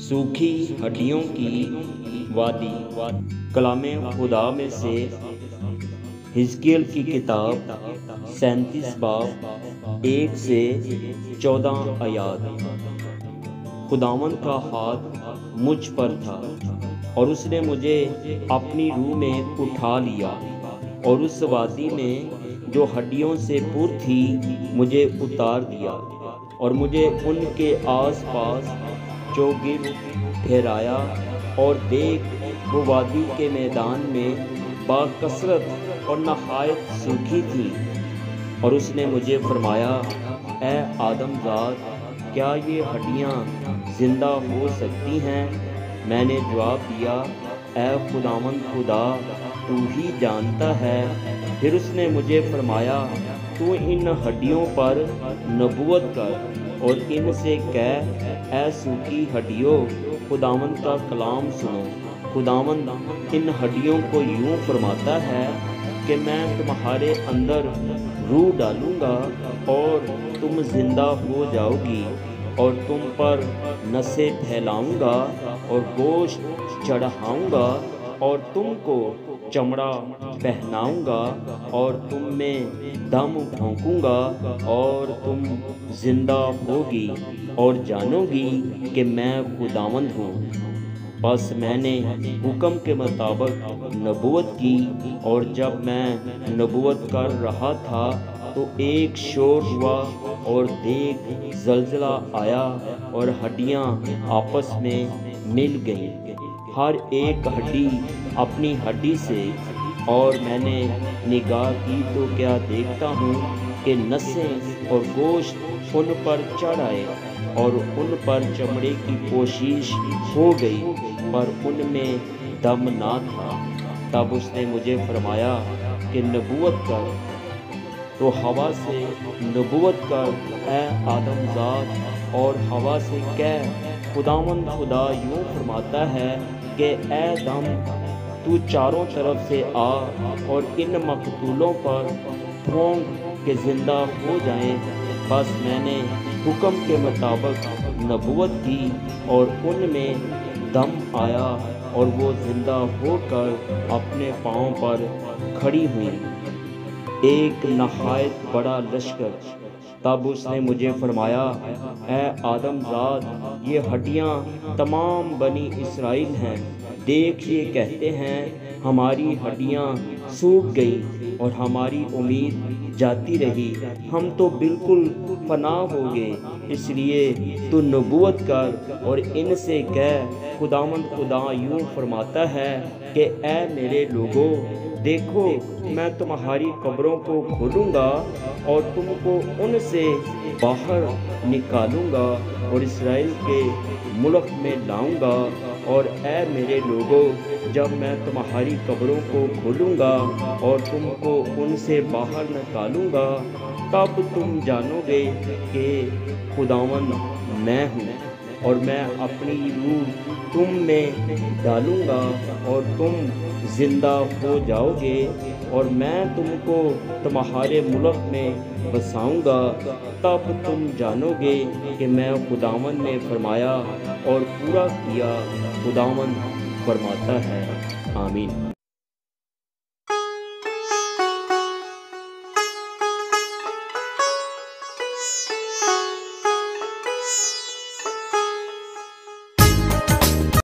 सूखी हड्डियों की वादी। कलाम खुदा में से हिजकिय्याह की किताब 37 बाब 1 से 14 आयात। खुदावंद का हाथ मुझ पर था और उसने मुझे अपनी रूह में उठा लिया और उस वादी में जो हड्डियों से पुर थी मुझे उतार दिया और मुझे उनके आस पास चौगिर ठहराया। और देख, वो वादी के मैदान में बाकसरत और नहायत सूखी थी। और उसने मुझे फरमाया, ए आदमजाद, क्या ये हड्डियाँ जिंदा हो सकती हैं? मैंने जवाब दिया, ए खुदावंद खुदा, तू ही जानता है। फिर उसने मुझे फरमाया, तू इन हड्डियों पर नबूवत कर और इनसे कह, ऐ सूखी हड्डियों, खुदावंद का कलाम सुनो। खुदावंद इन हड्डियों को यूं फरमाता है कि मैं तुम्हारे अंदर रूह डालूंगा और तुम जिंदा हो जाओगी और तुम पर नसें फैलाऊंगा और गोश्त चढ़ाऊंगा और तुमको चमड़ा पहनाऊंगा और तुम में दम फूंकूंगा और तुम जिंदा होगी और जानोगी कि मैं खुदावंद हूँ। बस मैंने हुक्म के मुताबिक नबूवत की, और जब मैं नबूवत कर रहा था तो एक शोर हुआ और देख, जलजला आया और हड्डियां आपस में मिल गईं, हर एक हड्डी अपनी हड्डी से। और मैंने निगाह की तो क्या देखता हूँ कि नसें और गोश्त उन पर चढ़ आए और उन पर चमड़े की पोशीश हो गई, पर उनमें दम ना था। तब उसने मुझे फरमाया कि नबूवत कर, तो हवा से नबूवत कर, ए आदमजाद, और हवा से कह, खुदावंद खुदा यूं फरमाता है कि ए दम, तू चारों तरफ से आ और इन मकतूलों पर फूंक के जिंदा हो जाएं। बस मैंने हुक्म के मुताबिक नबूवत की और उनमें दम आया और वो जिंदा होकर अपने पाँव पर खड़ी हुई, एक नहायत बड़ा लश्कर। तब उसने मुझे फरमाया, ए आदमजाद, ये हड्डियाँ तमाम बनी इसराइल हैं। देख, ये कहते हैं, हमारी हड्डियाँ सूख गई और हमारी उम्मीद जाती रही, हम तो बिल्कुल फना हो गए। इसलिए तू नबूवत कर और इनसे कह, खुदावंद खुदा यूं फरमाता है कि ऐ मेरे लोगों, देखो, मैं तुम्हारी कब्रों को खोलूँगा और तुमको उनसे बाहर निकालूँगा और इसराइल के मुल्क में लाऊँगा। और ऐ मेरे लोगों, जब मैं तुम्हारी कब्रों को खोलूँगा और तुमको उनसे बाहर निकालूँगा, तब तुम जानोगे कि खुदावंद मैं हूँ। और मैं अपनी रूह तुम में डालूँगा और तुम जिंदा हो जाओगे और मैं तुमको तुम्हारे मुल्क में बसाऊँगा। तब तुम जानोगे कि मैं खुदावंद ने फरमाया और पूरा किया, खुदावंद फरमाता है। आमीन।